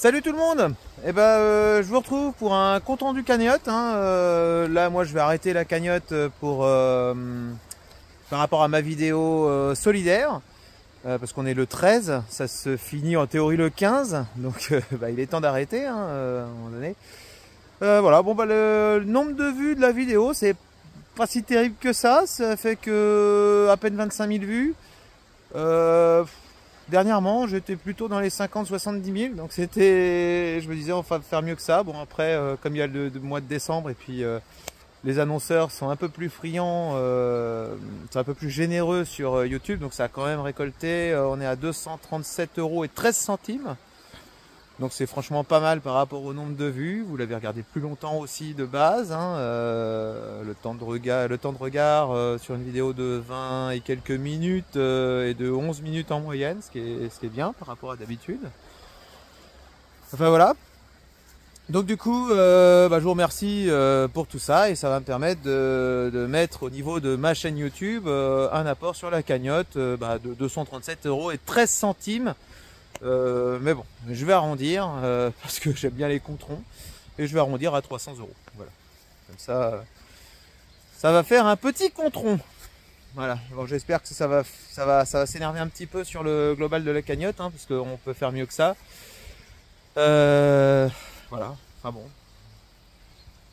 Salut tout le monde. Je vous retrouve pour un compte rendu cagnotte. Là, moi, je vais arrêter la cagnotte pour par rapport à ma vidéo solidaire. Parce qu'on est le 13, ça se finit en théorie le 15. Donc, il est temps d'arrêter à un moment donné. Voilà, le nombre de vues de la vidéo, c'est pas si terrible que ça. Ça fait que à peine 25 000 vues. Dernièrement, j'étais plutôt dans les 50-70 000, donc c'était, je me disais, on va faire mieux que ça. Bon, après, comme il y a le mois de décembre et puis les annonceurs sont un peu plus friands, sont un peu plus généreux sur YouTube, donc ça a quand même récolté. On est à 237,13 €. Donc c'est franchement pas mal par rapport au nombre de vues. Vous l'avez regardé plus longtemps aussi de base. Le temps de regard sur une vidéo de 20 et quelques minutes et de 11 minutes en moyenne, ce qui est bien par rapport à d'habitude. Enfin voilà. Donc du coup, je vous remercie pour tout ça et ça va me permettre de mettre au niveau de ma chaîne YouTube un apport sur la cagnotte de 237,13 €. Mais bon, je vais arrondir parce que j'aime bien les comptes ronds et je vais arrondir à 300 €. Voilà, comme ça va faire un petit compte rond. Voilà. Bon, j'espère que ça va s'énerver un petit peu sur le global de la cagnotte, parce qu'on peut faire mieux que ça. Voilà. Enfin bon,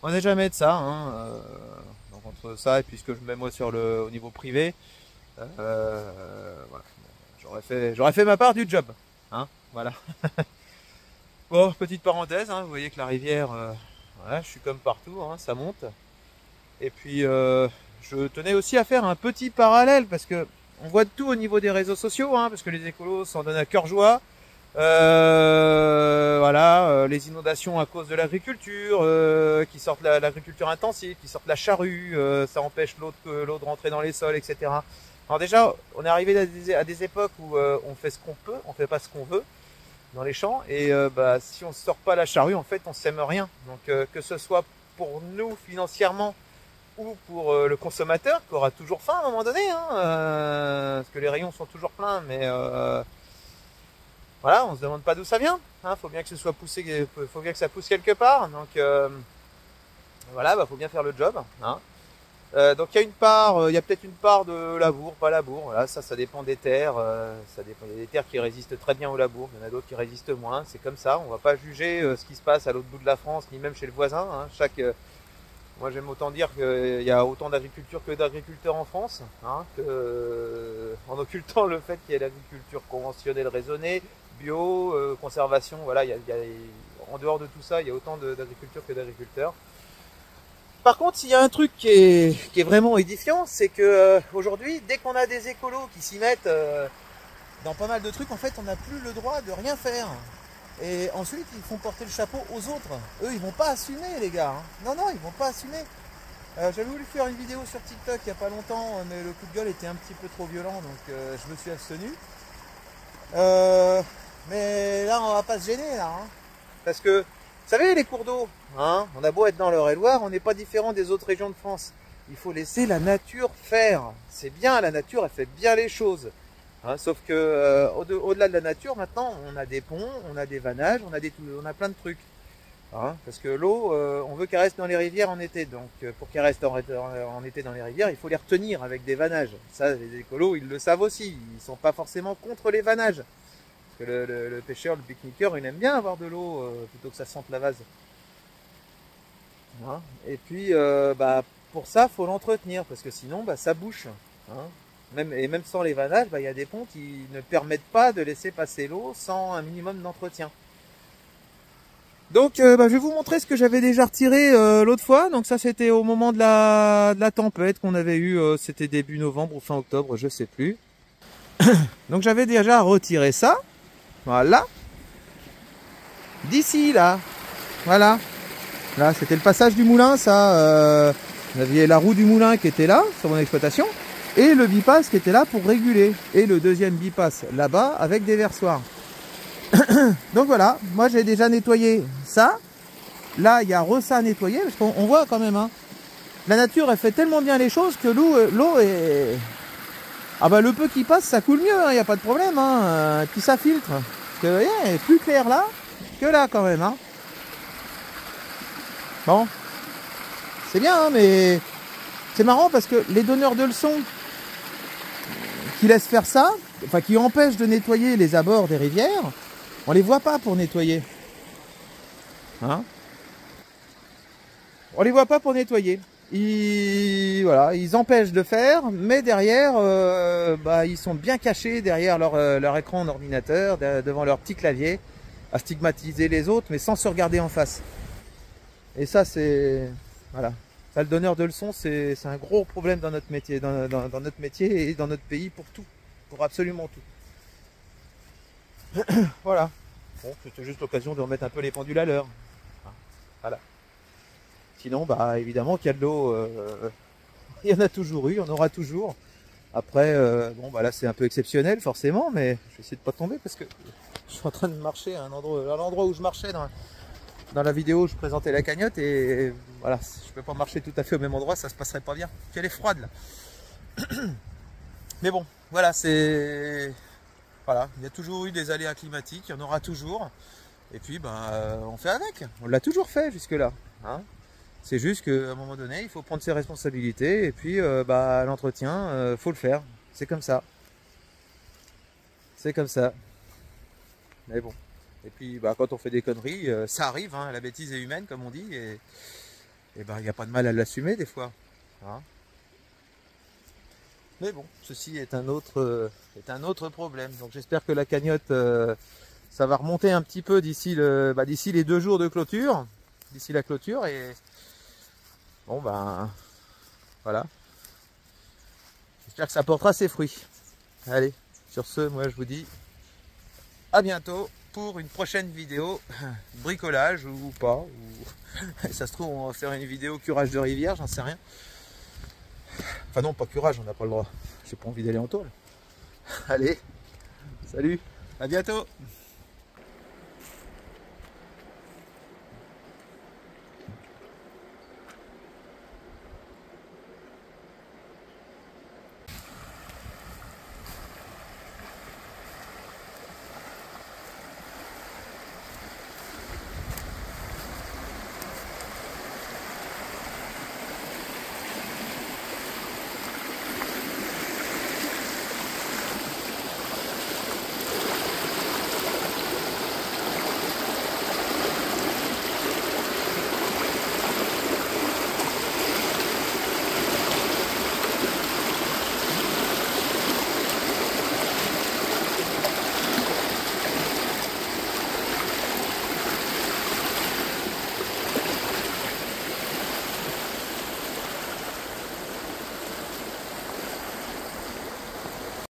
on n'est jamais de ça. Donc entre ça et puis ce que je mets moi au niveau privé, voilà. J'aurais fait ma part du job. Voilà. Bon, petite parenthèse, vous voyez que la rivière, voilà, je suis comme partout, ça monte. Et puis, je tenais aussi à faire un petit parallèle, parce que on voit de tout au niveau des réseaux sociaux, parce que les écolos s'en donnent à cœur joie. Voilà, les inondations à cause de l'agriculture, qui sortent l'agriculture intensive, qui sortent la charrue, ça empêche l'eau de rentrer dans les sols, etc. Alors déjà, on est arrivé à des époques où on fait ce qu'on peut, on fait pas ce qu'on veut dans les champs, et si on ne sort pas la charrue, en fait, on sème rien. Donc que ce soit pour nous financièrement ou pour le consommateur qui aura toujours faim à un moment donné, parce que les rayons sont toujours pleins, mais voilà, on se demande pas d'où ça vient. Faut bien que ce soit poussé, faut bien que ça pousse quelque part. Donc voilà, faut bien faire le job. Donc il y a peut-être une part de labour, pas labour. Voilà, ça dépend des terres. Ça dépend. Il y a des terres qui résistent très bien au labour, il y en a d'autres qui résistent moins. C'est comme ça. On va pas juger ce qui se passe à l'autre bout de la France, ni même chez le voisin. Moi j'aime autant dire qu'il y a autant d'agriculture que d'agriculteurs en France, en occultant le fait qu'il y ait l'agriculture conventionnelle raisonnée, bio, conservation. Voilà, en dehors de tout ça, il y a autant d'agriculture que d'agriculteurs. Par contre, il y a un truc qui est vraiment édifiant, c'est que aujourd'hui, dès qu'on a des écolos qui s'y mettent dans pas mal de trucs, en fait, on n'a plus le droit de rien faire. Et ensuite, ils font porter le chapeau aux autres. Eux, ils vont pas assumer, les gars. Non, ils vont pas assumer. J'avais voulu faire une vidéo sur TikTok il y a pas longtemps, mais le coup de gueule était un petit peu trop violent, donc je me suis abstenu. Mais là, on va pas se gêner, là. Parce que, vous savez, les cours d'eau, on a beau être dans l'Eure-et-Loire, on n'est pas différent des autres régions de France. Il faut laisser la nature faire. C'est bien, la nature, elle fait bien les choses. Sauf que au-delà de la nature, maintenant, on a des ponts, on a des vannages, on a plein de trucs. Parce que l'eau, on veut qu'elle reste dans les rivières en été. Donc, pour qu'elle reste en été dans les rivières, il faut les retenir avec des vannages. Ça, les écolos, ils le savent aussi. Ils sont pas forcément contre les vannages. Parce que le pêcheur, le pique-niqueur, il aime bien avoir de l'eau plutôt que ça sente la vase. Et puis, pour ça, faut l'entretenir, parce que sinon, ça bouche. Même sans les vannages, il y a des ponts qui ne permettent pas de laisser passer l'eau sans un minimum d'entretien. Donc, je vais vous montrer ce que j'avais déjà retiré l'autre fois. Donc ça, c'était au moment de la tempête qu'on avait eu, c'était début novembre ou fin octobre, je sais plus. Donc j'avais déjà retiré ça. Voilà. D'ici, là. Voilà. Là, c'était le passage du moulin, ça. Vous aviez la roue du moulin qui était là, sur mon exploitation. Et le bipass qui était là pour réguler. Et le deuxième bipass là-bas avec des versoirs. Donc voilà, moi j'ai déjà nettoyé ça. Là, il y a ça à nettoyer, parce qu'on voit quand même, la nature, elle fait tellement bien les choses que l'eau est... le peu qui passe, ça coule mieux, il n'y a pas de problème. Puis ça filtre. Parce que, vous voyez, elle est plus claire là. que là quand même, hein. Bon, c'est bien, hein, mais c'est marrant parce que les donneurs de leçons qui laissent faire ça, enfin qui empêchent de nettoyer les abords des rivières, on les voit pas pour nettoyer. Hein? On les voit pas pour nettoyer. Voilà, ils empêchent de faire, mais derrière, ils sont bien cachés derrière leur écran d'ordinateur, devant leur petit clavier, à stigmatiser les autres, mais sans se regarder en face. Et ça, c'est... Voilà. Ça, le donneur de leçons, c'est un gros problème dans notre métier, dans notre métier et dans notre pays pour tout. Pour absolument tout. Voilà. Bon, c'était juste l'occasion de remettre un peu les pendules à l'heure. Voilà. Sinon, évidemment qu'il y a de l'eau, il y en a toujours eu, il y en aura toujours. Après, là c'est un peu exceptionnel forcément, mais je vais essayer de pas tomber parce que je suis en train de marcher à l'endroit où je marchais dans la vidéo où je présentais la cagnotte et voilà, je peux pas marcher tout à fait au même endroit, ça se passerait pas bien. Puis elle est froide là. Mais bon, voilà, voilà, il y a toujours eu des aléas climatiques, il y en aura toujours. Et puis on fait avec, on l'a toujours fait jusque là. Hein. C'est juste qu'à un moment donné, il faut prendre ses responsabilités et puis l'entretien, faut le faire. C'est comme ça. C'est comme ça. Mais bon. Et puis quand on fait des conneries, ça arrive, hein, la bêtise est humaine comme on dit, et il n'y a pas de mal à l'assumer des fois. Hein. Mais bon, ceci est un autre problème. Donc j'espère que la cagnotte, ça va remonter un petit peu d'ici les 2 jours de clôture, d'ici la clôture, et bon voilà. J'espère que ça portera ses fruits. Allez, sur ce, moi je vous dis à bientôt pour une prochaine vidéo bricolage ou pas. Ou... ça se trouve on va faire une vidéo curage de rivière, j'en sais rien. Enfin non, pas curage, on n'a pas le droit. J'ai pas envie d'aller en tôle. Allez, salut, à bientôt.